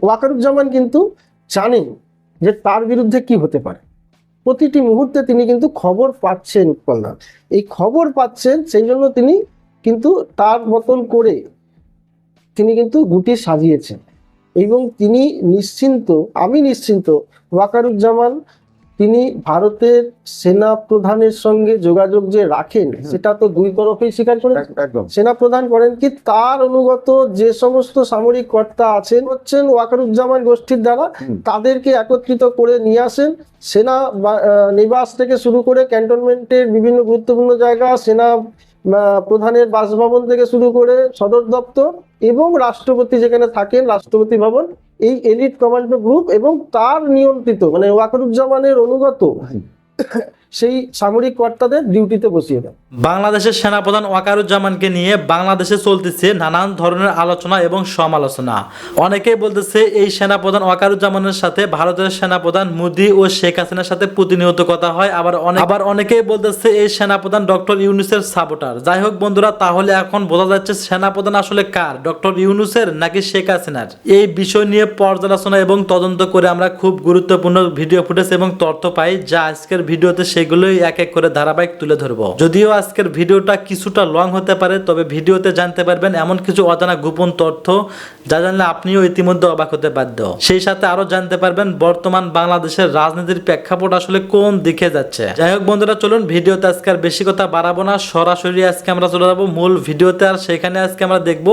ওয়াকারুজ্জামান কিন্তু জানেন যে তার বিরুদ্ধে কি হতে পারে। প্রতিটি মুহূর্তে তিনি কিন্তু খবর পাচ্ছেন উৎপলদা, এই খবর পাচ্ছেন, সেই জন্য তিনি কিন্তু তার মতন করে তিনি কিন্তু গুটি সাজিয়েছেন এবং তিনি নিশ্চিন্ত, আমি নিশ্চিন্ত ওয়াকারুজ্জামান তিনি ভারতের সেনা প্রধানের সঙ্গে যোগাযোগ যে রাখেন সেটা তো দুই তরফেই স্বীকার করেন। একদম সেনা প্রধান করেন কি, তার অনুগত যে সমস্ত সামরিক কর্তা আছেন হচ্ছেন ওয়াকারুজ্জামান গোষ্ঠীর দ্বারা, তাদেরকে একত্রিত করে নিয়ে আসেন। সেনা নিবাস থেকে শুরু করে ক্যান্টনমেন্টের বিভিন্ন গুরুত্বপূর্ণ জায়গা, সেনা প্রধানের বাসভবন থেকে শুরু করে সদর দপ্তর এবং রাষ্ট্রপতি যেখানে থাকেন রাষ্ট্রপতি ভবন, এই এলিট কমান্ডো গ্রুপ এবং তার নিয়ন্ত্রিত মানে ওয়াকারুজ্জামানের অনুগত সেই সামরিক কর্তাদের ডিউটিতে বসিয়ে দেন। বাংলাদেশের সেনাপ্রধান ওয়াকারুজ্জামানকে নিয়ে বাংলাদেশে চলতেছে নানান ধরনের আলোচনা এবং সমালোচনা। অনেকেই বলতেছে এই সেনাপ্রধান ওয়াকারুজ্জামানের সাথে ভারতের সেনাপ্রধান মোদি ও শেখ হাসিনার সাথে প্রতিনিয়ত কথা হয়, আবার অনেকেই বলতেছে এই সেনাপ্রধান ডক্টর ইউনূসের সাপোর্টার। যাই হোক বন্ধুরা, তাহলে এখন বোঝা যাচ্ছে সেনাপ্রধান আসলে কার, ডক্টর ইউনূসের নাকি শেখ হাসিনার? এই বিষয় নিয়ে পর্যালোচনা এবং তদন্ত করে আমরা খুব গুরুত্বপূর্ণ ভিডিও ফুটেজ এবং তথ্য পাই, যা আজকের ভিডিওতে সেগুলোই এক এক করে ধারাবাহিক তুলে ধরবো। যদিও আজকের ভিডিওটা কিছুটা লং হতে পারে, তবে ভিডিওতে জানতে পারবেন এমন কিছু অজানা গোপন তথ্য যা জানলে আপনিও ইতিমধ্যে অবাক হতে বাধ্য। সেই সাথে আরো জানতে পারবেন বর্তমান বাংলাদেশের রাজনীতির প্রেক্ষাপট আসলে কোন দিকে যাচ্ছে। যাই হোক বন্ধুরা, চলুন ভিডিওতে আজকে আর বেশি কথা বাড়াবো না, সরাসরি আজকে আমরা চলে যাবো মূল ভিডিওতে। আর সেখানে আজকে আমরা দেখবো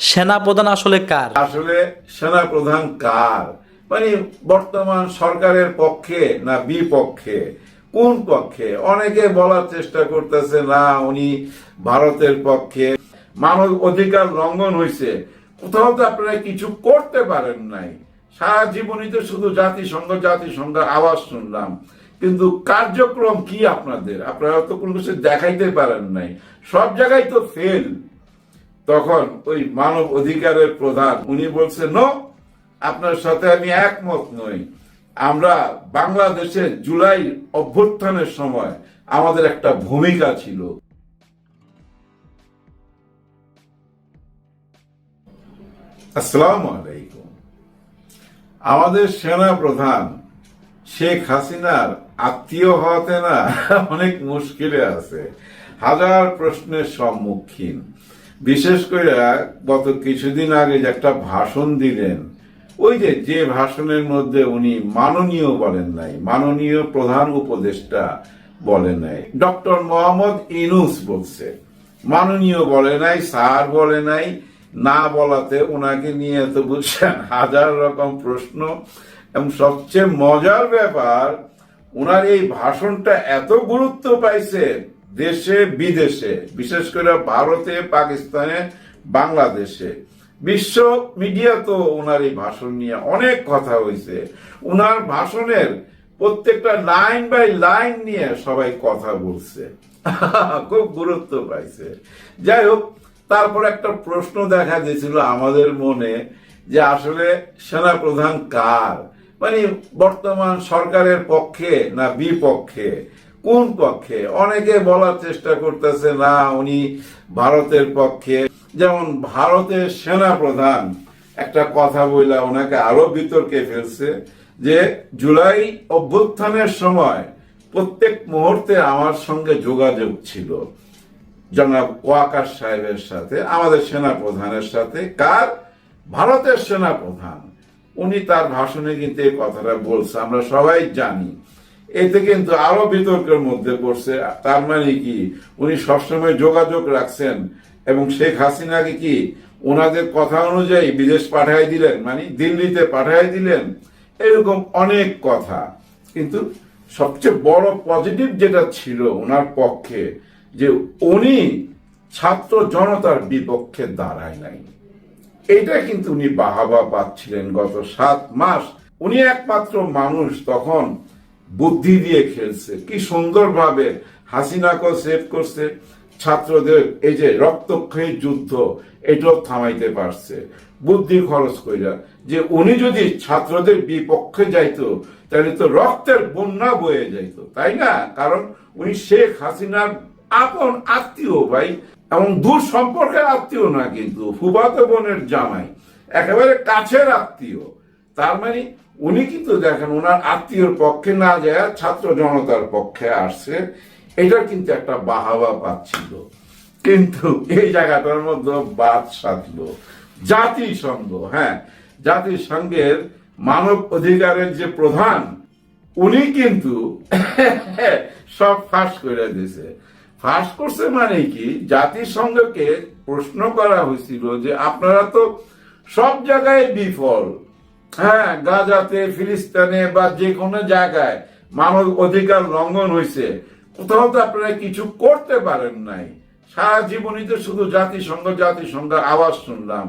সেনাপ্রধান আসলে কার। আসলে সেনাপ্রধান কার, মানে বর্তমান সরকারের পক্ষে না বিপক্ষে, কোন পক্ষে? অনেকে বলার চেষ্টা করতেছে না উনি ভারতের পক্ষে, মানব অধিকার লঙ্ঘন হয়েছে, কোথাও তো আপনারা কিছু করতে পারেন নাই, সারা জীবনই তো শুধু জাতিসংঘ আওয়াজ শুনলাম, কিন্তু কার্যক্রম কি আপনাদের? আপনারা তো কোনো কিছু দেখাইতে পারেন নাই, সব জায়গায় তো ফেল। তখন ওই মানব অধিকারের প্রধান উনি বলছে নো, আপনার সাথে আমি একমত নই। আমরা বাংলাদেশে জুলাই অভ্যুত্থানের সময় আমাদের একটা ভূমিকা ছিল। আসসালামু আলাইকুম। আমাদের সেনা প্রধান শেখ হাসিনার আত্মীয় হওয়াতে না অনেক মুশকিলে আছে, হাজার প্রশ্নের সম্মুখীন। বিশেষ করে গত কিছুদিন আগে যে একটা ভাষণ দিলেন, ওই যে ভাষণের মধ্যে উনি মাননীয় বলেন নাই, মাননীয় প্রধান উপদেষ্টা বলে নাই, ডক্টর মোহাম্মদ ইউনূস বলছে, মাননীয় বলে নাই, স্যার বলে নাই। না বলাতে ওনাকে নিয়ে তো বুঝছেন হাজার রকম প্রশ্ন। এবং সবচেয়ে মজার ব্যাপার, ওনার এই ভাষণটা এত গুরুত্ব পাইছে দেশে বিদেশে, বিশেষ করে ভারতে, পাকিস্তানে, বাংলাদেশে। বিশ্ব মিডিয়া তো ওনার এই ভাষণ নিয়ে অনেক কথা হয়েছে। ওনার ভাষণের প্রত্যেকটা লাইন বাই লাইন নিয়ে সবাই কথা বলছে, খুব গুরুত্ব পাইছে। যাই হোক, তারপর একটা প্রশ্ন দেখা দিয়েছিল আমাদের মনে যে আসলে সেনাপ্রধান কার, মানে বর্তমান সরকারের পক্ষে না বিপক্ষে, কোন পক্ষে? অনেকে বলার চেষ্টা করতেছে না উনি ভারতের পক্ষে। যেমন ভারতের সেনা প্রধান একটা কথা বইলা ওনাকে আরো বিতর্কে ফেলছে যে জুলাই অভ্যুত্থানের সময় প্রত্যেক মুহূর্তে আমার সঙ্গে যোগাযোগ ছিল জনাব ওয়াকার সাহেবের সাথে, আমাদের সেনা প্রধানের সাথে। কার? ভারতের সেনা প্রধান। উনি তার ভাষণে কিন্তু এই কথাটা বলছে, আমরা সবাই জানি। এতে কিন্তু আরো বিতর্কের মধ্যে পড়ছে। তার মানে কি উনি সবসময় যোগাযোগ রাখছেন এবং শেখ হাসিনাকে কি ওনাদের কথা অনুযায়ী বিদেশ পাঠাই দিলেন, মানে দিল্লিতে পাঠাই দিলেন, এরকম অনেক কথা। কিন্তু সবচেয়ে বড় পজিটিভ যেটা ছিল ওনার পক্ষে, যে উনি ছাত্র জনতার বিপক্ষে দাঁড়ায় নাই। এটা কিন্তু উনি বাহাবা পাচ্ছিলেন গত 7 মাস। উনি একমাত্র মানুষ তখন বুদ্ধি দিয়ে খেলছে, কি সুন্দরভাবে হাসিনাকে সেভ করছে, ছাত্রদের এই যে রক্তক্ষয়ী যুদ্ধ এটাও থামাইতে পারছে বুদ্ধি খরচ কইরা। যে উনি যদি ছাত্রদের বিপক্ষে যাইতো তাহলে তো রক্তের বন্যা বয়ে যাইতো, তাই না? কারণ উনি শেখ হাসিনার আপন আত্মীয় ভাই, এবং দূর সম্পর্কের আত্মীয় না, কিন্তু ফুফাতো বোনের জামাই। একেবারে কাছের আত্মীয়। তার মানে উনি কিন্তু দেখেন ওনার আত্মীয়র পক্ষে না যায় ছাত্র জনতার পক্ষে আসছে, এটা কিন্তু একটা বাহাবা পাচ্ছিল। কিন্তু এই জায়গাটার মধ্যে বাদ সাধলো জাতিসংঘ। হ্যাঁ, জাতিসংঘের মানব অধিকারের যে প্রধান, উনি কিন্তু সব ফাঁস করে দিছে। ফাঁস করছে মানে কি, জাতিসংঘকে প্রশ্ন করা হয়েছিল যে আপনারা তো সব জায়গায় বিফল, হ্যাঁ, গাজাতে, ফিলিস্তিনে বা যে কোনো জায়গায় মানব অধিকার লঙ্ঘন হয়েছে, কোথাও তো আপনারা কিছু করতে পারেন নাই। সারা জীবনই তো শুধু জাতিসংঘ আওয়াজ শুনলাম,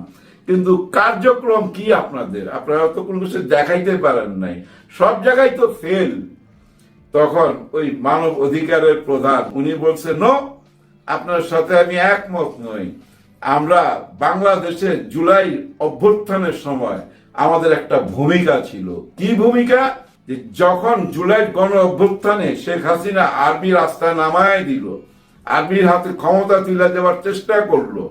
কিন্তু কার্যক্রম কি আপনাদের? আপনারা তো কোনো কিছু দেখাইতে পারেন নাই, সব জায়গায় তো ফেল। তখন ওই মানব অধিকারের প্রধান উনি বলছে, নো, আপনার সাথে আমি একমত নই। আমরা বাংলাদেশে জুলাই অভ্যুত্থানের সময় আমাদের একটা ভূমিকা ছিল। কি ভূমিকা? যে যখন জুলাই গণ অভ্যুত্থানে শেখ হাসিনা আর্মি রাস্তায় নামায় দিল, আর্মির হাতে ক্ষমতা তুলে দেওয়ার চেষ্টা করলো,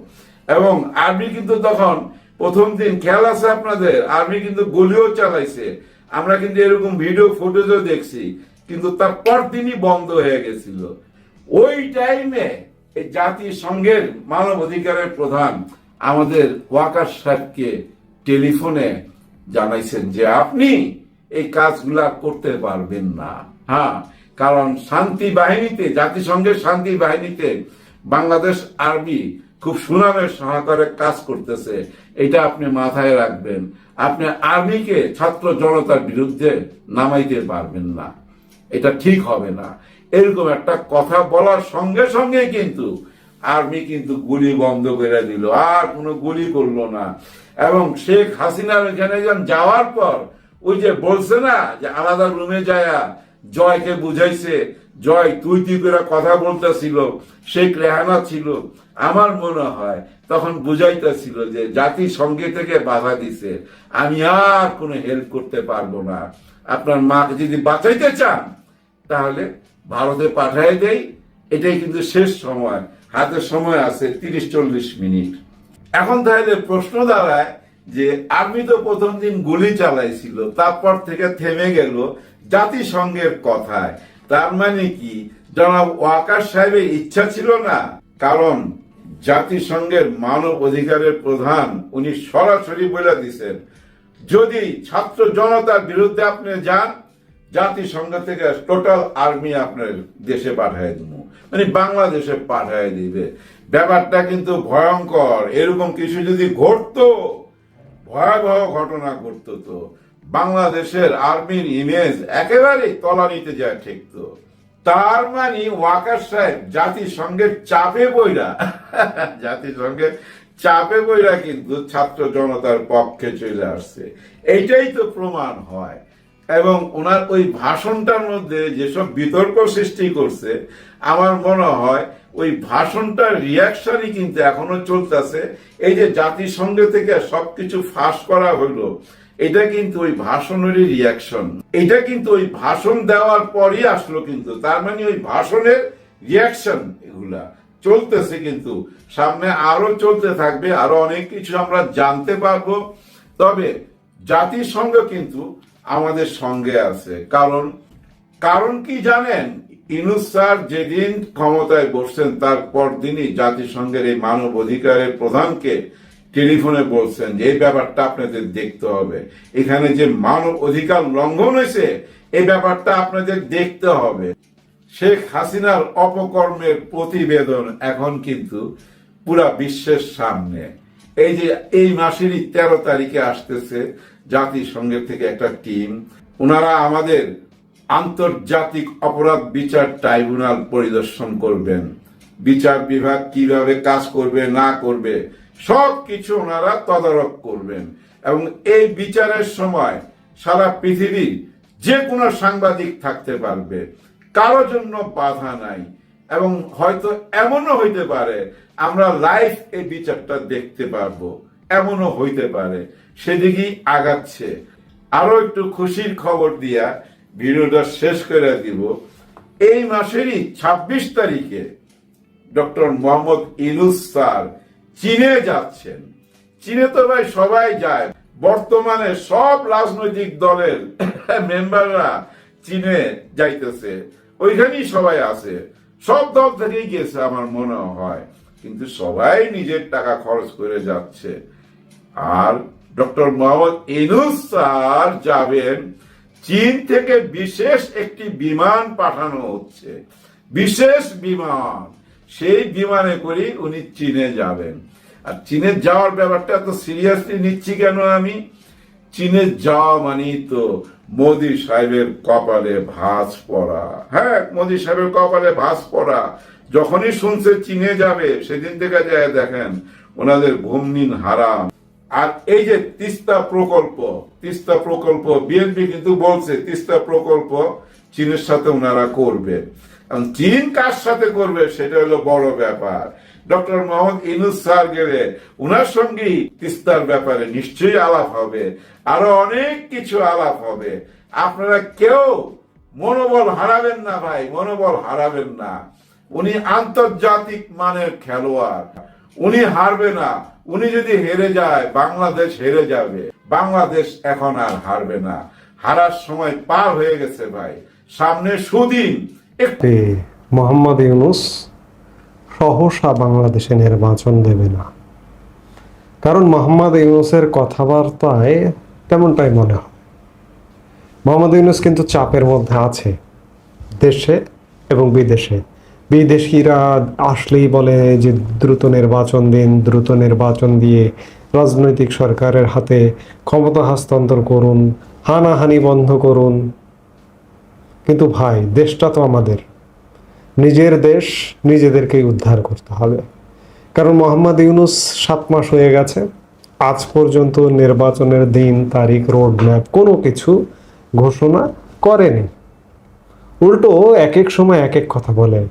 এবং আর্মি কিন্তু তখন প্রথম দিন খেয়াল আছে আপনাদের, আর্মি কিন্তু গুলিও চালাইছে। আমরা কিন্তু এরকম ভিডিও ফুটেজও দেখছি, কিন্তু তার পরদিনই বন্ধ হয়ে গেছিল। ওই টাইমে এই জাতিসংঘের মানব অধিকারের প্রধান আমাদের ওয়াকার সাহেবকে টেলিফোনে জানাইছেন যে আপনি এই কাজগুলা করতে পারবেন না। হ্যাঁ, কারণ শান্তি বাহিনীতে, জাতিসংঘের শান্তি বাহিনীতে বাংলাদেশ আর্মি খুব সুনামের সহকারে কাজ করতেছে, এটা আপনি মাথায় রাখবেন। আপনি আর্মিকে ছাত্র জনতার বিরুদ্ধে নামাইতে পারবেন না, এটা ঠিক হবে না। এরকম একটা কথা বলার সঙ্গে সঙ্গে কিন্তু আর্মি কিন্তু গুলি বন্ধ করে দিল, আর কোনো গুলি করলো না। এবং শেখ হাসিনার এখানে যাওয়ার পর ওই যে বলছে না যে আলাদা রুমে যায়া জয়কে বুঝাইছে, জয় তুই করে কথা বলতেছিল, শেখ রেহানা ছিল, আমার মনে হয় তখন বুঝাইতেছিল যে জাতিসংঘে থেকে বাধা দিছে, আমি আর কোনো হেল্প করতে পারবো না। আপনার মাকে যদি বাঁচাইতে চান তাহলে ভারতে পাঠাই দেই, এটাই কিন্তু শেষ সময়, হাতে সময় আছে 30-40 মিনিট। এখন তাহলে প্রশ্ন দাঁড়ায় যে আর্মি তো প্রথম দিন গুলি চালাইছিল, তারপর থেকে থেমে গেল জাতিসংঘের কথায়। তার মানে কি জনাব ওয়াকার সাহেবের ইচ্ছা ছিল না? কারণ জাতিসংঘের মানব অধিকারের প্রধান উনি সরাসরি বলে দিছেন, যদি ছাত্র জনতার বিরুদ্ধে আপনি যান, জাতিসংঘ থেকে টোটাল আর্মি আপনার দেশে পাঠিয়ে দিব, মানে বাংলাদেশে পাঠিয়ে দিবে। ব্যাপারটা কিন্তু ভয়ঙ্কর। এরকম কিছু যদি ঘটতো, ভয়াবহ ঘটনা ঘটতো, তো বাংলাদেশের আর্মির ইমেজ একেবারে তলানিতে যায় ঠেকতো। তার মানে ওয়াকার সাহেব জাতিসংঘের চাপে বইরা কিন্তু ছাত্র জনতার পক্ষে চলে আসছে, এইটাই তো প্রমাণ হয়। এবং ওনার ওই ভাষণটার মধ্যে যেসব বিতর্ক সৃষ্টি করছে, আমার মনে হয় ওই ভাষণটার রিয়াকশনই কিন্তু এখনো চলতেছে। এই যে জাতিসংঘ থেকে সবকিছু ফাঁস করা হলো, এটা কিন্তু ওই ভাষণেরই রিয়াকশন। এটা কিন্তু ওই ভাষণ দেওয়ার পরই আসলো, কিন্তু তার মানে ওই ভাষণের রিয়াকশন এগুলা চলতেছে, কিন্তু সামনে আরো চলতে থাকবে, আরো অনেক কিছু আমরা জানতে পারবো। তবে জাতিসংঘ কিন্তু আমাদের সঙ্গে আছে। কারণ কি জানেন? ইউনূস স্যার যেদিন ক্ষমতায় বসছেন তার পরদিনই জাতিসংঘের এই মানব অধিকারের প্রধানকে টেলিফোনে বলছেন যে এই ব্যাপারটা আপনাদের দেখতে হবে, এখানে যে মানব অধিকার লঙ্ঘন হয়েছে এই ব্যাপারটা আপনাদের দেখতে হবে। শেখ হাসিনার অপকর্মের প্রতিবেদন এখন কিন্তু পুরা বিশ্বের সামনে। এই যে এই মাসেরই 13 তারিখে আসতেছে জাতিসংঘের থেকে একটা টিম, ওনারা আমাদের আন্তর্জাতিক অপরাধ বিচার ট্রাইব্যুনাল পরিদর্শন করবেন। বিচার বিভাগ কিভাবে কাজ করবে না করবে সব কিছু ওনারা তদারক করবেন, এবং এই বিচারের সময় সারা পৃথিবীর যে কোনো সাংবাদিক থাকতে পারবে, কারো জন্য বাধা নাই। এবং হয়তো এমনও হইতে পারে আমরা লাইভ এই বিচারটা দেখতে পারবো, এমনও হইতে পারে। সেদিকেই আগাচ্ছে। আরো একটু খুশির খবর দিয়া ভিডিওটা শেষ করে দিব। এই মাসেরই 26 তারিখে ডক্টর মোহাম্মদ ইউনূস স্যার চীনে যাচ্ছেন। চীনে তো ভাই সবাই যায়, বর্তমানে সব রাজনৈতিক দলের মেম্বাররা চীনে যাইতেছে, ওইখানেই সবাই আছে, সব দল থেকেই গেছে আমার মনে হয়, কিন্তু সবাই নিজের টাকা খরচ করে যাচ্ছে। আর ডক্টর মোহাম্মদ ইউনূস স্যার যাবেন, চীন থেকে বিশেষ একটি বিমান পাঠানো হচ্ছে, বিশেষ বিমান, সেই বিমানে করে উনি চীনে যাবেন। আর চীনে যাওয়ার ব্যাপারটা এত সিরিয়াসলি নিচ্ছি কেন আমি? চীনে যাওয়া মানে তো মোদি সাহেবের কপালে ভাঁজ পড়া। হ্যাঁ, মোদি সাহেবের কপালে ভাঁজ পড়া। যখনই শুনছে চীনে যাবে, সেদিন থেকে যায় দেখেন ওনাদের ঘুম নিন হারাম। আর এই যে তিস্তা প্রকল্প বিএনপি কিন্তু বলছে তিস্তা প্রকল্প চীনের সাথে ওনারা করবে। চীন কার সাথে করবে সেটা হলো বড় ব্যাপার। ডক্টর মোহাম্মদ ইউনূস স্যার গেলে ওনার সঙ্গেই তিস্তার ব্যাপারে নিশ্চয়ই আলাপ হবে, আরো অনেক কিছু আলাপ হবে। আপনারা কেউ মনোবল হারাবেন না ভাই, মনোবল হারাবেন না। উনি আন্তর্জাতিক মানের খেলোয়াড়, উনি হারবে না। উনি যদি হেরে যায়, বাংলাদেশ হেরে যাবে। বাংলাদেশ এখন আর হারবে না, হারার সময় পার হয়ে গেছে ভাই, সামনে সুদিন। মোহাম্মদ ইউনূস সহসা বাংলাদেশে নির্বাচন দেবে না, কারণ মোহাম্মদ ইউনূসের কথাবার্তায় তেমনটাই মনে হয়। মোহাম্মদ ইউনূস কিন্তু চাপের মধ্যে আছে, দেশে এবং বিদেশে। বিদেশিরা আসলেই বলে যে দ্রুত নির্বাচন দিন, দ্রুত নির্বাচন দিয়ে রাজনৈতিক সরকারের হাতে ক্ষমতা হস্তান্তর করুন, হানাহানি বন্ধ করুন। কিন্তু ভাই, দেশটা তো আমাদের, নিজের দেশ নিজেদেরকেই উদ্ধার করতে হবে। কারণ মোহাম্মদ ইউনূস 7 মাস হয়ে গেছে, আজ পর্যন্ত নির্বাচনের দিন, তারিখ, রোড ম্যাপ কোনো কিছু ঘোষণা করেনি। উল্টো এক এক সময় এক এক কথা বলে।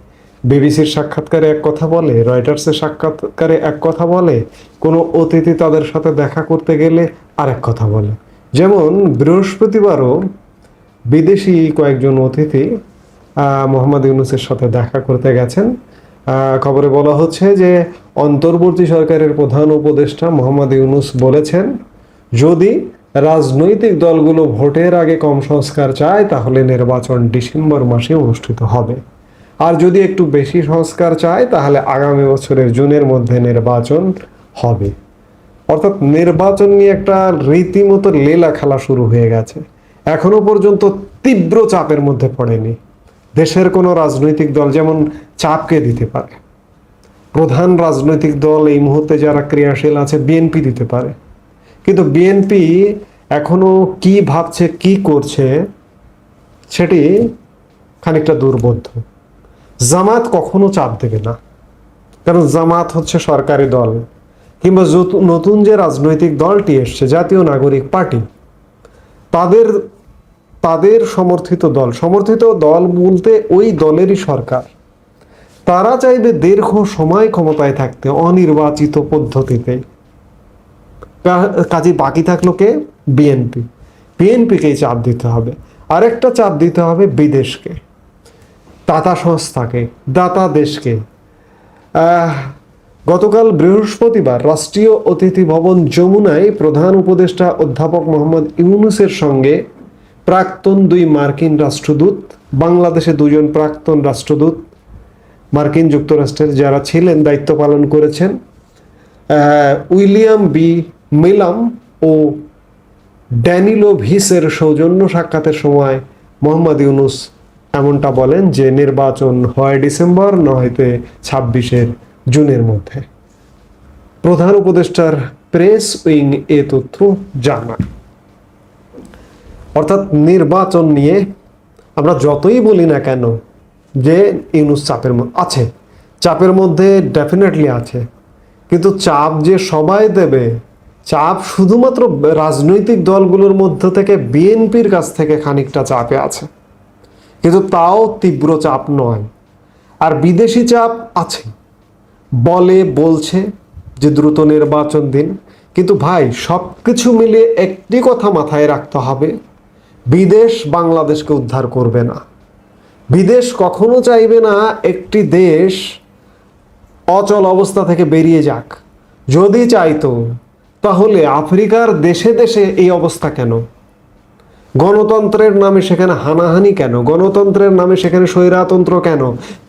বিবিসির সাক্ষাৎকারে এক কথা বলে, রয়টার্সের সাক্ষাৎকারে এক কথা বলে, কোনো অতিথি তাদের সাথে দেখা করতে গেলে আরেক কথা বলে। যেমন বৃহস্পতিবারও বিদেশি কয়েকজন অতিথি মোহাম্মদ ইউনূসের সাথে দেখা করতে গেছেন। খবরে বলা হচ্ছে যে অন্তর্বর্তী সরকারের প্রধান উপদেষ্টা মোহাম্মদ ইউনূস বলেছেন, যদি রাজনৈতিক দলগুলো ভোটের আগে কম সংস্কার চায় তাহলে নির্বাচন ডিসেম্বর মাসে অনুষ্ঠিত হবে, আর যদি একটু বেশি সংস্কার চায় তাহলে আগামী বছরের জুনের মধ্যে নির্বাচন হবে। অর্থাৎ নির্বাচন নিয়ে একটা রীতিমতো লীলা খেলা শুরু হয়ে গেছে। এখনো পর্যন্ত তীব্র চাপের মধ্যে পড়েনি দেশের কোনো রাজনৈতিক দল। যেমন চাপকে দিতে পারে প্রধান রাজনৈতিক দল এই মুহূর্তে যারা ক্রিয়াশীল আছে, বিএনপি দিতে পারে, কিন্তু বিএনপি এখনো কি ভাবছে, কি করছে সেটি খানিকটা দুর্বোধ্য। জামাত কখনো চাপ দেবে না, কারণ জামাত হচ্ছে সরকারি দল। কিংবা নতুন যে রাজনৈতিক দলটি এসছে, জাতীয় নাগরিক পার্টি, তাদের সমর্থিত দল বলতে ওই দলেরই সরকার। তারা চাইবে দীর্ঘ সময় ক্ষমতায় থাকতে অনির্বাচিত পদ্ধতিতে। কাজে বাকি থাকলো কে? বিএনপিকেই চাপ দিতে হবে। আরেকটা চাপ দিতে হবে বিদেশকে, দাতা সংস্থাকে, দাতা দেশকে। গতকাল বৃহস্পতিবার রাষ্ট্রীয় অতিথি ভবন যমুনায় প্রধান উপদেষ্টা অধ্যাপক মোহাম্মদ ইউনূসের সঙ্গে প্রাক্তন 2 মার্কিন রাষ্ট্রদূত, বাংলাদেশে 2 জন প্রাক্তন রাষ্ট্রদূত মার্কিন যুক্তরাষ্ট্রের যারা ছিলেন, দায়িত্ব পালন করেছেন, উইলিয়াম বি মিলাম ও ড্যানিলো ভিসের সৌজন্য সাক্ষাতের সময় মোহাম্মদ ইউনূস এমনটা বলেন যে নির্বাচন হয় ডিসেম্বর, নয়তো 26 জুনের মধ্যে। প্রধান উপদেষ্টার প্রেস উইং এ তথ্য জানায়। অর্থাৎ নির্বাচন নিয়ে আমরা যতই বলি না কেন যে ইউনূস চাপের মধ্যে ডেফিনেটলি আছে, কিন্তু চাপ যে সবাই দেবে, চাপ শুধুমাত্র রাজনৈতিক দলগুলোর মধ্য থেকে বিএনপির কাছ থেকে খানিকটা চাপে আছে, কিন্তু তাও তীব্র চাপ নয়। আর বিদেশি চাপ আছে, বলছে যে দ্রুত নির্বাচন দিন। কিন্তু ভাই, সব কিছু মিলিয়ে একটি কথা মাথায় রাখতে হবে, বিদেশ বাংলাদেশকে উদ্ধার করবে না। বিদেশ কখনো চাইবে না একটি দেশ অচল অবস্থা থেকে বেরিয়ে যাক। যদি চাইতো তাহলে আফ্রিকার দেশে দেশে এই অবস্থা কেন? গণতন্ত্রের নামে সেখানে হানাহানি কেন? গণতন্ত্রের নামে সেখানে স্বৈরাতন্ত্র কেন?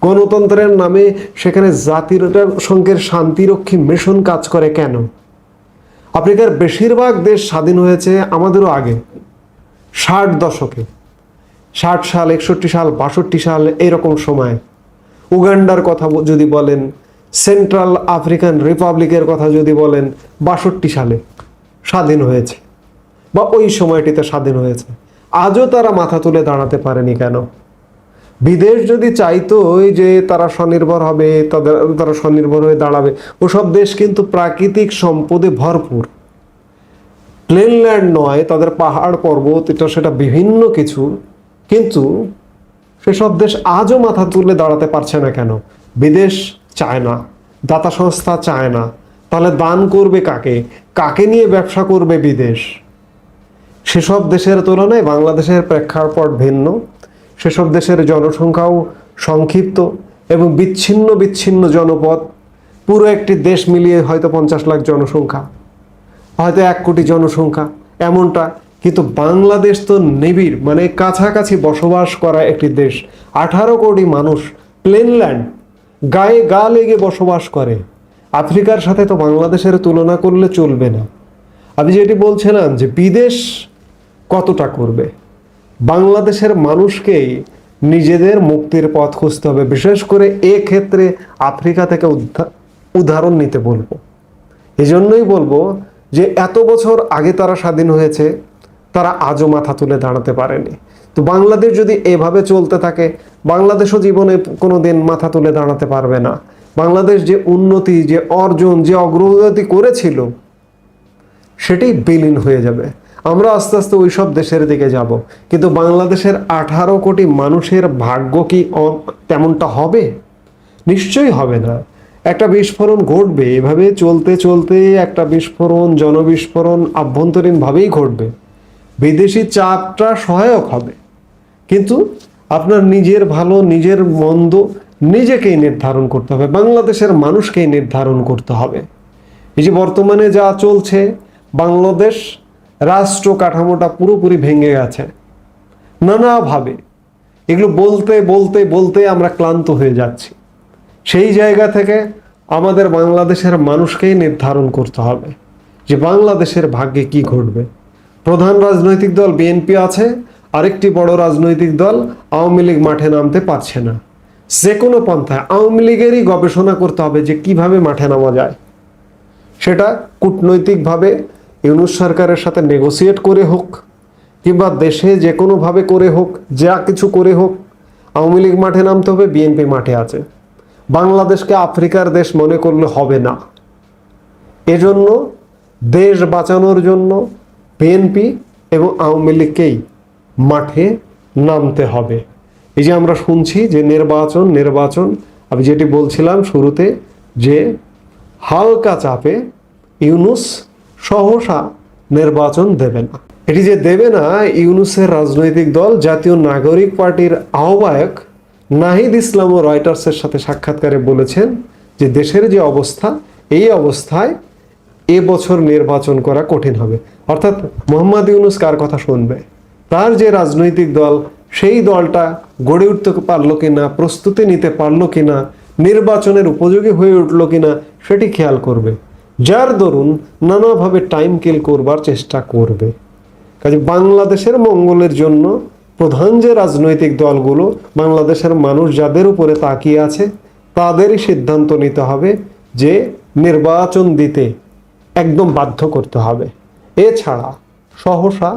গণতন্ত্রের নামে সেখানে জাতিসংঘের শান্তিরক্ষী মিশন কাজ করে কেন? আফ্রিকার বেশিরভাগ দেশ স্বাধীন হয়েছে আমাদেরও আগে, 60 দশকে, 60 সাল, 61 সাল, 62 সাল, এরকম সময়। উগান্ডার কথা যদি বলেন, সেন্ট্রাল আফ্রিকান রিপাবলিকের কথা যদি বলেন, 62 সালে স্বাধীন হয়েছে, বা ওই সময়টিতে স্বাধীন হয়েছে। আজও তারা মাথা তুলে দাঁড়াতে পারেনি কেন? বিদেশ যদি চাইতো যে তারা স্বনির্ভর হবে, তারা স্বনির্ভর হয়ে দাঁড়াবে, ওসব দেশ কিন্তু প্রাকৃতিক সম্পদে ভরপুর। প্লেনল্যান্ড নয়, তাদের পাহাড় পর্বত, এটা সেটা বিভিন্ন কিছু, কিন্তু সেসব দেশ আজও মাথা তুলে দাঁড়াতে পারছে না কেন? বিদেশ চায় না, দাতা সংস্থা চায় না। তাহলে দান করবে কাকে? কাকে নিয়ে ব্যবসা করবে বিদেশ? সেসব দেশের তুলনায় বাংলাদেশের প্রেক্ষাপট ভিন্ন। সেসব দেশের জনসংখ্যাও সংক্ষিপ্ত এবং বিচ্ছিন্ন বিচ্ছিন্ন জনপদ। পুরো একটি দেশ মিলিয়ে হয়তো 50 লাখ জনসংখ্যা, হয়তো 1 কোটি জনসংখ্যা, এমনটা। কিন্তু বাংলাদেশ তো নিবিড়, মানে কাছাকাছি বসবাস করা একটি দেশ। 18 কোটি মানুষ, প্লেনল্যান্ড, গায়ে গা লেগে বসবাস করে। আফ্রিকার সাথে তো বাংলাদেশের তুলনা করলে চলবে না। আমি যেটি বলছিলাম যে বিদেশ কতটা করবে, বাংলাদেশের মানুষকেই নিজেদের মুক্তির পথ খুঁজতে হবে। বিশেষ করে ক্ষেত্রে আফ্রিকা থেকে উদাহরণ নিতে বলবো। এজন্যই বলবো যে এত বছর আগে তারা স্বাধীন হয়েছে, তারা আজও মাথা তুলে দাঁড়াতে পারেনি। তো বাংলাদেশ যদি এভাবে চলতে থাকে, বাংলাদেশও জীবনে কোনো দিন মাথা তুলে দাঁড়াতে পারবে না। বাংলাদেশ যে উন্নতি, যে অর্জন, যে অগ্রগতি করেছিল, সেটাই বিলীন হয়ে যাবে। আমরা আস্তে আস্তে ওই সব দেশের দিকে যাব। কিন্তু বাংলাদেশের 18 কোটি মানুষের ভাগ্য কি তেমনটা হবে? নিশ্চয়ই হবে না। একটা বিস্ফোরণ ঘটবে, এভাবে চলতে চলতে একটা বিস্ফোরণ, জনবিস্ফোরণ আভ্যন্তরীণভাবেই ঘটবে। বিদেশি চাপটা সহায়ক হবে, কিন্তু আপনার নিজের ভালো, নিজের মন্দ নিজেকেই নির্ধারণ করতে হবে, বাংলাদেশের মানুষকেই নির্ধারণ করতে হবে। এই যে বর্তমানে যা চলছে, বাংলাদেশ রাষ্ট্র কাঠামোটা পুরোপুরি ভেঙে গেছে নানাভাবে। এগুলো বলতে বলতে বলতে আমরা ক্লান্ত হয়ে যাচ্ছি। সেই জায়গা থেকে আমাদের বাংলাদেশের মানুষকেই নির্ধারণ করতে হবে যে বাংলাদেশের ভাগ্যে কি ঘটবে। প্রধান রাজনৈতিক দল বিএনপি আছে, আরেকটি বড় রাজনৈতিক দল আওয়ামী লীগ মাঠে নামতে পারছে না। যে কোনো পন্থায় আওয়ামী লীগেরই গবেষণা করতে হবে যে কিভাবে মাঠে নামা যায়। সেটা কূটনৈতিকভাবে ইউনূস সরকারের সাথে নেগোসিয়েট করে হোক, কিংবা দেশে যে কোনোভাবে করে হোক, যা কিছু করে হোক, আওয়ামী লীগ মাঠে নামতে হবে, বিএনপি মাঠে আছে। বাংলাদেশকে আফ্রিকার দেশ মনে করলে হবে না। এজন্য দেশ বাঁচানোর জন্য বিএনপি এবং আওয়ামী লীগকেই মাঠে নামতে হবে। এই যে আমরা শুনছি যে নির্বাচন, আমি যেটি বলছিলাম শুরুতে, যে হালকা চাপে ইউনূস সহসা নির্বাচন দেবে না। এটি যে দেবে না, ইউনূসের রাজনৈতিক দল জাতীয় নাগরিক পার্টির আহ্বায়ক নাহিদ ইসলামও রয়টার্সের সাথে সাক্ষাৎকারে বলেছেন যে দেশের যে অবস্থা, এই অবস্থায় এবছর নির্বাচন করা কঠিন হবে। অর্থাৎ মোহাম্মদ ইউনূস কার কথা শুনবে? তার যে রাজনৈতিক দল, সেই দলটা গড়ে উঠতে পারলো কিনা, প্রস্তুতি নিতে পারলো কিনা, নির্বাচনের উপযোগী হয়ে উঠলো কিনা, সেটি খেয়াল করবে। যার দরুন নানাভাবে টাইম কিল করবার চেষ্টা করবে। কাজে বাংলাদেশের মঙ্গলের জন্য প্রধান যে রাজনৈতিক দলগুলো, বাংলাদেশের মানুষ যাদের উপরে তাকিয়ে আছে, তাদেরই সিদ্ধান্ত নিতে হবে যে নির্বাচন দিতে একদম বাধ্য করতে হবে। এছাড়া সহসা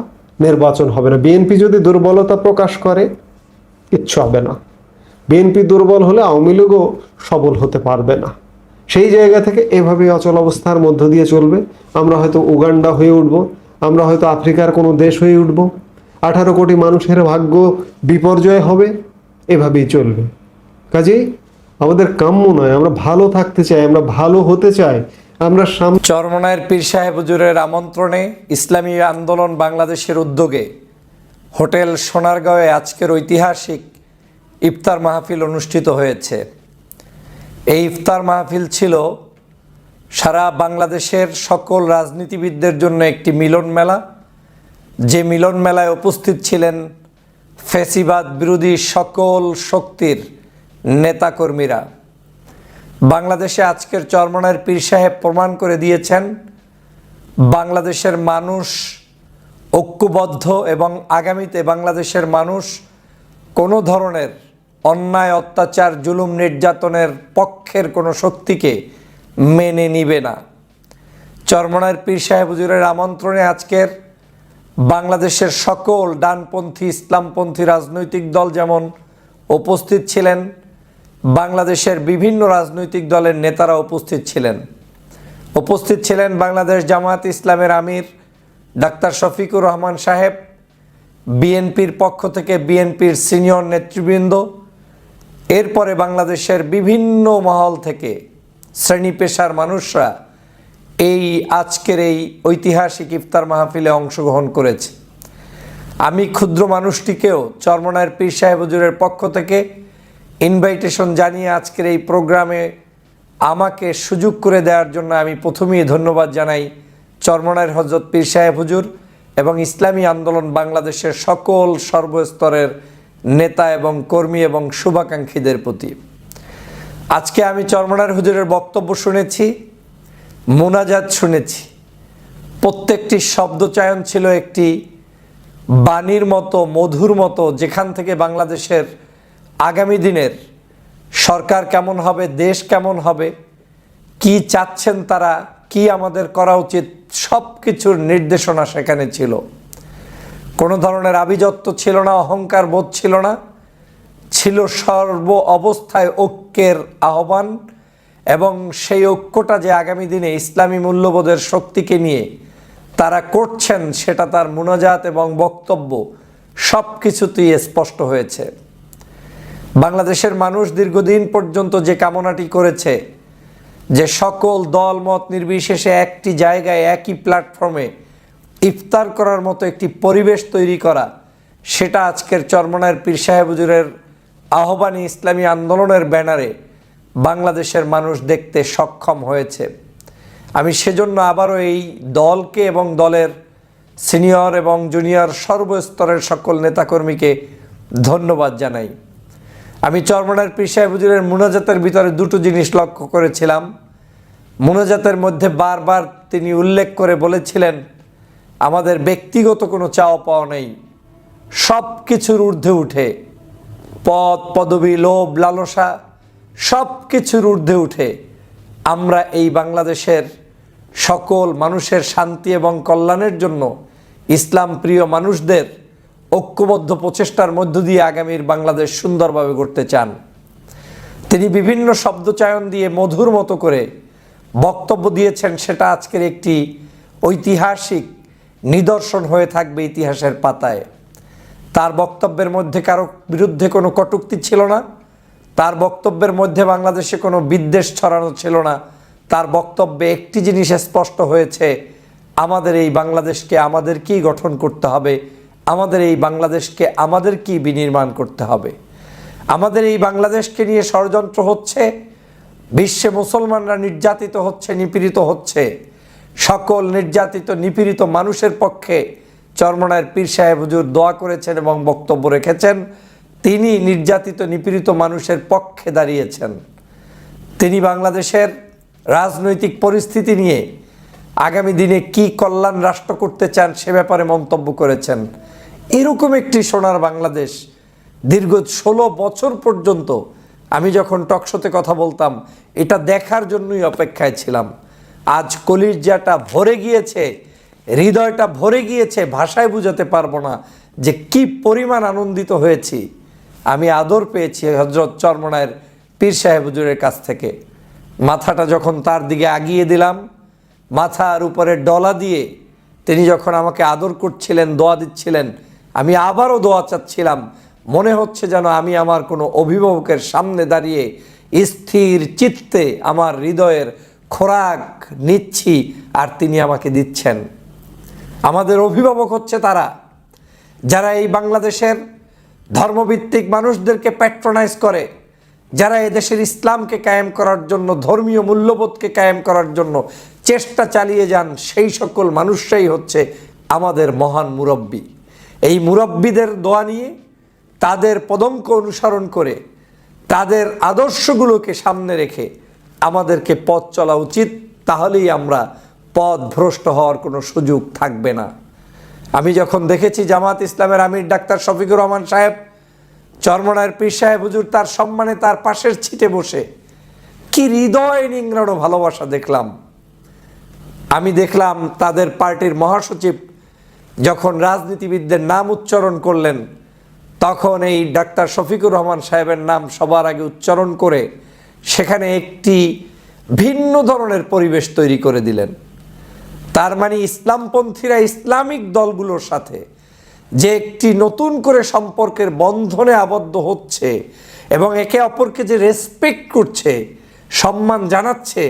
নির্বাচন হবে না। বিএনপি যদি দুর্বলতা প্রকাশ করে, কিচ্ছু হবে না। বিএনপি দুর্বল হলে আওয়ামী লীগও সবল হতে পারবে না। সেই জায়গা থেকে এভাবে অচল অবস্থার মধ্য দিয়ে চলবে। আমরা হয়তো উগান্ডা হয়ে উঠব, আমরা হয়তো আফ্রিকার কোনো দেশ হয়ে উঠব। 18 কোটি মানুষের ভাগ্য বিপর্যয় হবে, এভাবেই চলবে। কাজেই আমাদের কাম্য নয়। আমরা ভালো থাকতে চাই, আমরা ভালো হতে চাই, আমরা চরমনায়ের পীর সাহেব হুজুরের আমন্ত্রণে ইসলামী আন্দোলন বাংলাদেশের উদ্যোগে হোটেল সোনারগাঁওয়ে আজকের ঐতিহাসিক ইফতার মাহফিল অনুষ্ঠিত হয়েছে। এই ইফতার মাহফিল ছিল সারা বাংলাদেশের সকল রাজনীতিবিদদের জন্য একটি মিলন মেলা, যে মিলন মেলায় উপস্থিত ছিলেন ফ্যাসিবাদ বিরোধী সকল শক্তির নেতাকর্মীরা। বাংলাদেশে আজকের চরমনায়ের পীর সাহেব প্রমাণ করে দিয়েছেন বাংলাদেশের মানুষ ঐক্যবদ্ধ এবং আগামীতে বাংলাদেশের মানুষ কোনো ধরনের অন্যায়, অত্যাচার, জুলুম, নির্যাতনের পক্ষের কোনো শক্তিকে মেনে নিবে না। চরমনায়ের পীর সাহেব হুজুরের আমন্ত্রণে আজকের বাংলাদেশের সকল ডানপন্থী, ইসলামপন্থী রাজনৈতিক দল যেমন উপস্থিত ছিলেন, বাংলাদেশের বিভিন্ন রাজনৈতিক দলের নেতারা উপস্থিত ছিলেন বাংলাদেশ জামায়াত ইসলামের আমির ডাক্তার শফিকুর রহমান সাহেব, বিএনপির পক্ষ থেকে বিএনপির সিনিয়র নেতৃবৃন্দ, এরপরে বাংলাদেশের বিভিন্ন মহল থেকে শ্রেণী পেশার মানুষরা এই আজকের এই ঐতিহাসিক ইফতার মাহফিলে অংশগ্রহণ করেছে। আমি ক্ষুদ্র মানুষটিকেও চরমনায়ের পীর সাহেব হুজুরের পক্ষ থেকে ইনভাইটেশন জানিয়ে আজকের এই প্রোগ্রামে আমাকে সুযোগ করে দেওয়ার জন্য আমি প্রথমেই ধন্যবাদ জানাই চরমনায়ের হযরত পীর সাহেব হুজুর এবং ইসলামী আন্দোলন বাংলাদেশের সকল সর্বস্তরের নেতা এবং কর্মী এবং শুভাকাঙ্ক্ষীদের প্রতি। আজকে আমি চরমনায়ের হুজুরের বক্তব্য শুনেছি, মোনাজাত শুনেছি। প্রত্যেকটি শব্দচয়ন ছিল একটি বাণীর মতো, মধুর মতো, যেখান থেকে বাংলাদেশের আগামী দিনের সরকার কেমন হবে, দেশ কেমন হবে, কি চাচ্ছেন তারা, কি আমাদের করা উচিত, সব কিছুর নির্দেশনা সেখানে ছিল। কোনো ধরনের আভিজাত্য ছিল না, অহংকার বোধ ছিল না, ছিল সর্ব অবস্থায় ঐক্যের আহ্বান। এবং সেই ঐক্যটা যে আগামী দিনে ইসলামী মূল্যবোধের শক্তিকে নিয়ে তারা করছেন, সেটা তার মুনাজাত এবং বক্তব্য সব কিছুতেই স্পষ্ট হয়েছে। বাংলাদেশের মানুষ দীর্ঘদিন পর্যন্ত যে কামনাটি করেছে যে সকল দল মত নির্বিশেষে একটি জায়গায়, একই প্ল্যাটফর্মে ইফতার করার মতো একটি পরিবেশ তৈরি করা, সেটা আজকের চরমনায়ের পীর সাহেব হুজুরের আহ্বানী ইসলামী আন্দোলনের ব্যানারে বাংলাদেশের মানুষ দেখতে সক্ষম হয়েছে। আমি সেজন্য আবারও এই দলকে এবং দলের সিনিয়র এবং জুনিয়র সর্বস্তরের সকল নেতাকর্মীকে ধন্যবাদ জানাই। আমি চরমনায়ের পীর সাহেব হুজুরের মুনাজাতের ভিতরে দুটো জিনিস লক্ষ্য করেছিলাম। মুনাজাতের মধ্যে বারবার তিনি উল্লেখ করে বলেছিলেন, আমাদের ব্যক্তিগত কোনো চাওয়া পাওয়া নেই, সব কিছুর ঊর্ধ্বে উঠে, পদ, পদবি, লোভ, লালসা, সব কিছুর ঊর্ধ্বে উঠে আমরা এই বাংলাদেশের সকল মানুষের শান্তি এবং কল্যাণের জন্য ইসলাম প্রিয় মানুষদের ঐক্যবদ্ধ প্রচেষ্টার মধ্য দিয়ে আগামীর বাংলাদেশ সুন্দরভাবে গড়তে চান। তিনি বিভিন্ন শব্দচয়ন দিয়ে মধুর মতো করে বক্তব্য দিয়েছেন, সেটা আজকের একটি ঐতিহাসিক নিদর্শন হয়ে থাকবে ইতিহাসের পাতায়। তার বক্তব্যের মধ্যে কারো বিরুদ্ধে কোনো কটূক্তি ছিল না, তার বক্তব্যের মধ্যে বাংলাদেশে কোনো বিদ্বেষ ছড়ানো ছিল না। তার বক্তব্যে একটি জিনিস স্পষ্ট হয়েছে, আমাদের এই বাংলাদেশকে আমাদেরকেই গঠন করতে হবে, আমাদের এই বাংলাদেশকে আমাদেরকেই বিনির্মাণ করতে হবে। আমাদের এই বাংলাদেশকে নিয়ে ষড়যন্ত্র হচ্ছে, বিশ্বে মুসলমানরা নির্যাতিত হচ্ছে, নিপীড়িত হচ্ছে। সকল নির্যাতিত নিপীড়িত মানুষের পক্ষে চরমনায়ের পীর সাহেব হুজুর দোয়া করেছেন এবং বক্তব্য রেখেছেন। তিনি নির্যাতিত নিপীড়িত মানুষের পক্ষে দাঁড়িয়েছেন। তিনি বাংলাদেশের রাজনৈতিক পরিস্থিতি নিয়ে আগামী দিনে কি কল্যাণ রাষ্ট্র করতে চান সে ব্যাপারে মন্তব্য করেছেন। এরকম একটি সোনার বাংলাদেশ দীর্ঘ 16 বছর পর্যন্ত আমি যখন টকশোতে কথা বলতাম, এটা দেখার জন্যই অপেক্ষায় ছিলাম। আজ কলিজাটা ভরে গিয়েছে, হৃদয়টা ভরে গিয়েছে, ভাষায় বোঝাতে পারবো না যে কি পরিমাণ আনন্দিত হয়েছি। আমি আদর পেয়েছি হযরত চরমনায়ের পীর সাহেব হুজুরের কাছ থেকে। মাথাটা যখন তার দিকে আগিয়ে দিলাম, মাথার উপরে ডলা দিয়ে তিনি যখন আমাকে আদর করছিলেন, দোয়া দিচ্ছিলেন, আমি আবারও দোয়া চাচ্ছিলাম। মনে হচ্ছে যেন আমি আমার কোনো অভিভাবকের সামনে দাঁড়িয়ে স্থির চিত্তে আমার হৃদয়ের খোরাক নিচ্ছি আর তিনি আমাকে দিচ্ছেন। আমাদের অভিভাবক হচ্ছে তারা, যারা এই বাংলাদেশের ধর্মভিত্তিক মানুষদেরকে প্যাট্রোনাইজ করে, যারা এদেশের ইসলামকে কায়েম করার জন্য, ধর্মীয় মূল্যবোধকে কায়েম করার জন্য চেষ্টা চালিয়ে যান, সেই সকল মানুষরাই হচ্ছে আমাদের মহান মুরব্বী। এই মুরব্বীদের দোয়া নিয়ে, তাদের পদঙ্ক অনুসরণ করে, তাদের আদর্শগুলোকে সামনে রেখে আমাদেরকে পথ চলা উচিত। তাহলেই আমরা পথ ভ্রষ্ট হওয়ার কোনো সুযোগ থাকবে না। আমি যখন দেখেছি জামাত ইসলামের আমির ডাক্তার শফিকুর রহমান সাহেব, চরমনায়ের পীর সাহেব হুজুর তার সম্মানে তার পাশের ছিটে বসে, কি হৃদয় নিংড়ানো ভালোবাসা দেখলাম। আমি দেখলাম তাদের পার্টির মহাসচিব যখন রাজনীতিবিদদের নাম উচ্চারণ করলেন, তখন এই ডাক্তার শফিকুর রহমান সাহেবের নাম সবার আগে উচ্চারণ করে সেখানে একটি ভিন্ন ধরনের পরিবেশ তৈরি করে দিলেন। তার মানে ইসলামপন্থীরা ইসলামিক দলগুলোর সাথে যে একটি নতুন করে সম্পর্কের বন্ধনে আবদ্ধ হচ্ছে এবং একে অপরকে যে রেসপেক্ট করছে, সম্মান জানাচ্ছে,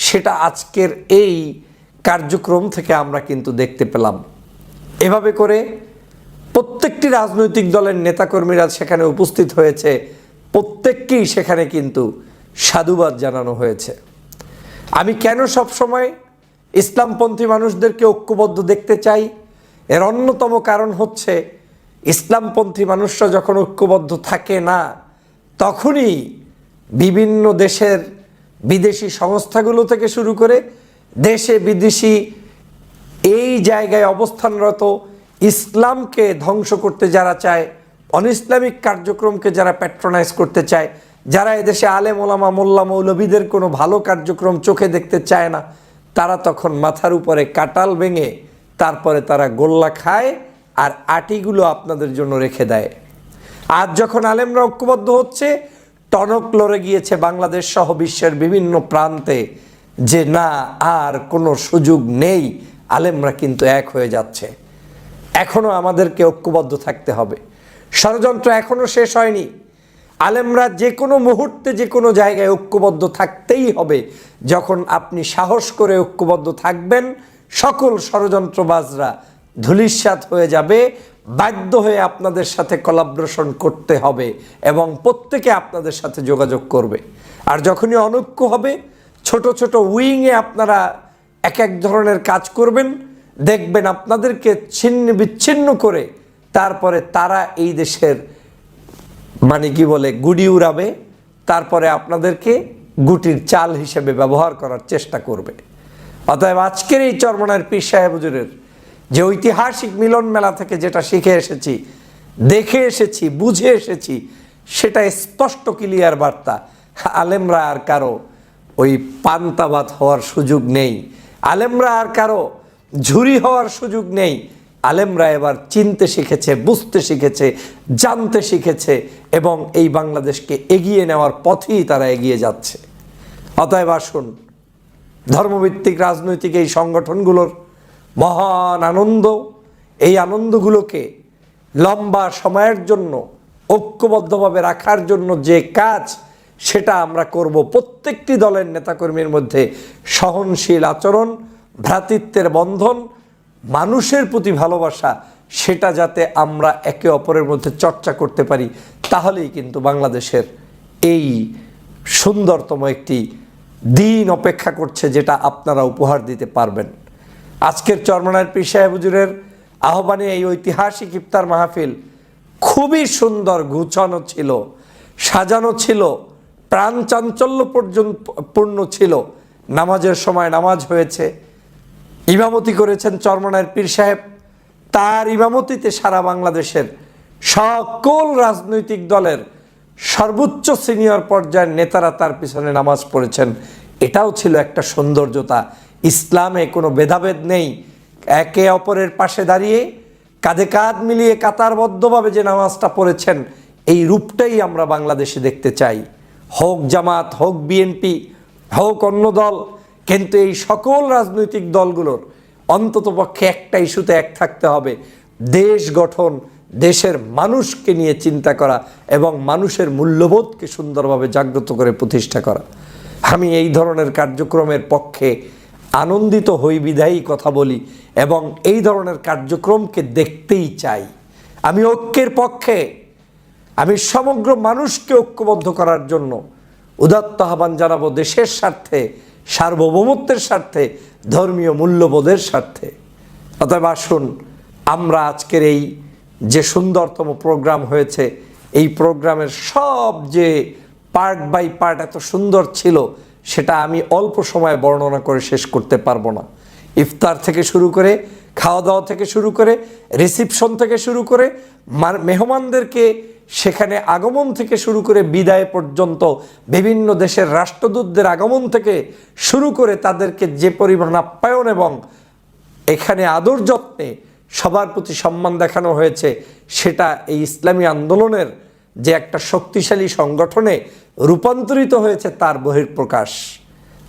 সেটা আজকের এই কার্যক্রম থেকে আমরা কিন্তু দেখতে পেলাম। এভাবে করে প্রত্যেকটি রাজনৈতিক দলের নেতাকর্মীরা সেখানে উপস্থিত হয়েছে, প্রত্যেককেই সেখানে কিন্তু সাধুবাদ জানানো হয়েছে। আমি কেন সবসময় ইসলামপন্থী মানুষদেরকে ঐক্যবদ্ধ দেখতে চাই? এর অন্যতম কারণ হচ্ছে, ইসলামপন্থী মানুষরা যখন ঐক্যবদ্ধ থাকে না, তখনই বিভিন্ন দেশের বিদেশি সংস্থাগুলো থেকে শুরু করে দেশে বিদেশি এই জায়গায় অবস্থানরত ইসলামকে ধ্বংস করতে যারা চায়, অনইসলামিক কার্যক্রমকে যারা প্যাট্রোনাইজ করতে চায়, যারা এদেশে আলেম ওলামা মোল্লা মৌলবীদের কোনো ভালো কার্যক্রম চোখে দেখতে চায় না, তারা তখন মাথার উপরে কাটাল ভেঙে তারপরে তারা গোল্লা খায় আর আটিগুলো আপনাদের জন্য রেখে দেয়। আজ যখন আলেমরা ঐক্যবদ্ধ হচ্ছে, টনক লড়ে গিয়েছে বাংলাদেশ সহ বিশ্বের বিভিন্ন প্রান্তে যে না, আর কোনো সুযোগ নেই, আলেমরা কিন্তু এক হয়ে যাচ্ছে। এখনো আমাদেরকে ঐক্যবদ্ধ থাকতে হবে। ষড়যন্ত্র এখনো শেষ হয়নি। আলেমরা যে কোনো মুহূর্তে যে কোনো জায়গায় ঐক্যবদ্ধ থাকতেই হবে। যখন আপনি সাহস করে ঐক্যবদ্ধ থাকবেন, সকল ষড়যন্ত্রবাজরা ধূলিসাৎ হয়ে যাবে, বাধ্য হয়ে আপনাদের সাথে কোলাবোরেশন করতে হবে এবং প্রত্যেকে আপনাদের সাথে যোগাযোগ করবে। আর যখনই অনৈক্য হবে, ছোট ছোট উইংয়ে আপনারা এক এক ধরনের কাজ করবেন, দেখবেন আপনাদেরকে ছিন্ন বিচ্ছিন্ন করে তারপরে তারা এই দেশের গুড়ি উড়াবে, তারপরে আপনাদেরকে গুটির চাল হিসেবে ব্যবহার করার চেষ্টা করবে। অতএব আজকের এই চরমনায়ের পীর সাহেব হুজুরের যে ঐতিহাসিক মিলন মেলা থেকে যেটা শিখে এসেছি, দেখে এসেছি, বুঝে এসেছি, সেটা স্পষ্ট ক্লিয়ার বার্তা। আলেমরা আর কারো ওই পান্তাবাদ হওয়ার সুযোগ নেই, আলেমরা আর কারো ঝুরি হওয়ার সুযোগ নেই। আলেমরা এবার চিনতে শিখেছে, বুঝতে শিখেছে, জানতে শিখেছে এবং এই বাংলাদেশকে এগিয়ে নেওয়ার পথেই তারা এগিয়ে যাচ্ছে। অতএব আসুন, ধর্মভিত্তিক রাজনৈতিক এই সংগঠনগুলোর মহান আনন্দ, এই আনন্দগুলোকে লম্বা সময়ের জন্য ঐক্যবদ্ধভাবে রাখার জন্য যে কাজ, সেটা আমরা করব। প্রত্যেকটি দলের নেতাকর্মীর মধ্যে সহনশীল আচরণ, ভ্রাতৃত্বের বন্ধন, মানুষের প্রতি ভালোবাসা, সেটা যাতে আমরা একে অপরের মধ্যে চর্চা করতে পারি, তাহলেই কিন্তু বাংলাদেশের এই সুন্দরতম একটি দিন অপেক্ষা করছে, যেটা আপনারা উপহার দিতে পারবেন। আজকের চরমনায়ের পীর সাহেব হুজুরের আহ্বানে এই ঐতিহাসিক ইফতার মাহফিল খুবই সুন্দর, গুছানো ছিল, সাজানো ছিল, প্রাণ চাঞ্চল্য পর্যন্ত পূর্ণ ছিল। নামাজের সময় নামাজ হয়েছে, ইমামতি করেছেন চরমনায়ের পীর সাহেব। তার ইমামতিতে সারা বাংলাদেশের সকল রাজনৈতিক দলের সর্বোচ্চ সিনিয়র পর্যায়ের নেতারা তার পিছনে নামাজ পড়েছেন। এটাও ছিল একটা সৌন্দর্যতা। ইসলামে কোনো ভেদাভেদ নেই, একে অপরের পাশে দাঁড়িয়ে কাঁধে কাঁধ মিলিয়ে কাতারবদ্ধভাবে যে নামাজটা পড়েছেন, এই রূপটাই আমরা বাংলাদেশে দেখতে চাই। হোক জামাত, হোক বিএনপি, হোক অন্য দল, কিন্তু এই সকল রাজনৈতিক দলগুলোর অন্ততপক্ষে একটা ইস্যুতে এক থাকতে হবে: দেশ গঠন, দেশের মানুষকে নিয়ে চিন্তা করা এবং মানুষের মূল্যবোধকে সুন্দরভাবে জাগ্রত করে প্রতিষ্ঠা করা। আমি এই ধরনের কার্যক্রমের পক্ষে আনন্দিত হই বিধায়ী কথা বলি এবং এই ধরনের কার্যক্রমকে দেখতেই চাই। আমি ঐক্যের পক্ষে, আমি সমগ্র মানুষকে ঐক্যবদ্ধ করার জন্য উদাত্ত আহ্বান জানাবো, দেশের স্বার্থে, সার্বভৌমত্বের স্বার্থে, ধর্মীয় মূল্যবোধের স্বার্থে। অতএব আসুন আমরা আজকের এই যে সুন্দরতম প্রোগ্রাম হয়েছে, এই প্রোগ্রামের সব যে পার্ট বাই পার্ট এত সুন্দর ছিল, সেটা আমি অল্প সময়ে বর্ণনা করে শেষ করতে পারবো না। ইফতার থেকে শুরু করে, খাওয়া দাওয়া থেকে শুরু করে, রিসিপশন থেকে শুরু করে, মেহমানদেরকে সেখানে আগমন থেকে শুরু করে বিদায় পর্যন্ত, বিভিন্ন দেশের রাষ্ট্রদূতদের আগমন থেকে শুরু করে তাদেরকে যে পরিমাণ আপ্যায়ন এবং এখানে আদর যত্নে সবার প্রতি সম্মান দেখানো হয়েছে, সেটা এই ইসলামী আন্দোলনের যে একটা শক্তিশালী সংগঠনে রূপান্তরিত হয়েছে তার বহিঃপ্রকাশ।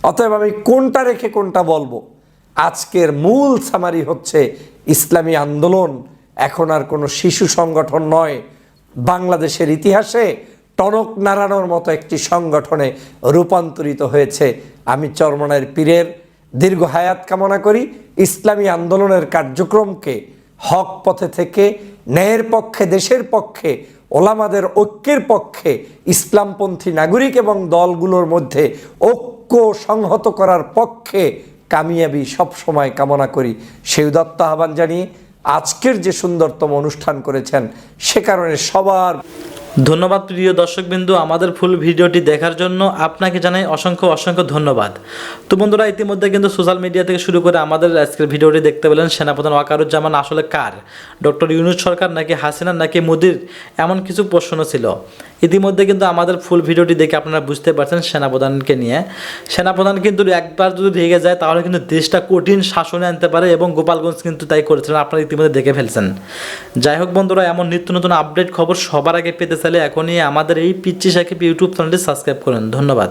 অতএব আমি কোনটা রেখে কোনটা বলবো, আজকের মূল সামারি হচ্ছে ইসলামী আন্দোলন এখন আর কোনো শিশু সংগঠন নয়, বাংলাদেশের ইতিহাসে টনক নাড়ানোর মতো একটি সংগঠনে রূপান্তরিত হয়েছে। আমি চরমনায়ের পীরের দীর্ঘ হায়াত কামনা করি, ইসলামী আন্দোলনের কার্যক্রমকে হক পথে থেকে ন্যায়ের পক্ষে, দেশের পক্ষে, ওলামাদের ঐক্যের পক্ষে, ইসলামপন্থী নাগরিক এবং দলগুলোর মধ্যে ঐক্য সংহত করার পক্ষে কামিয়াবি সবসময় কামনা করি। সেই উদাত্ত আহ্বান জানিয়ে আজকের যে সুন্দরতম অনুষ্ঠান করেছেন, সে কারণে সবার ধন্যবাদ। প্রিয় দর্শকবিন্দু, আমাদের ফুল ভিডিওটি দেখার জন্য আপনাকে জানাই অসংখ্য অসংখ্য ধন্যবাদ। তো বন্ধুরা, ইতিমধ্যে কিন্তু সোশ্যাল মিডিয়া থেকে শুরু করে আমাদের আজকের ভিডিওটি দেখতে পেলেন, সেনাপ্রধান ওয়াকারুজ্জামান আসলে কার, ডক্টর ইউনূস সরকার নাকি হাসিনা নাকি মোদির, এমন কিছু প্রশ্ন ছিল। ইতিমধ্যে কিন্তু আমাদের ফুল ভিডিওটি দেখে আপনারা বুঝতে পারছেন সেনাপ্রধানকে নিয়ে। সেনাপ্রধান কিন্তু একবার যদি রেগে যায় তাহলে কিন্তু দেশটা কঠিন শাসনে আনতে পারে, এবং গোপালগঞ্জ কিন্তু তাই করেছিলেন, আপনারা ইতিমধ্যে দেখে ফেলছেন। যাই হোক বন্ধুরা, এমন নিত্য নতুন আপডেট খবর সবার আগে পেতে চাইলে এখনই আমাদের এই পিচ্চি সাকিব ইউটিউব চ্যানেলটি সাবস্ক্রাইব করুন। ধন্যবাদ।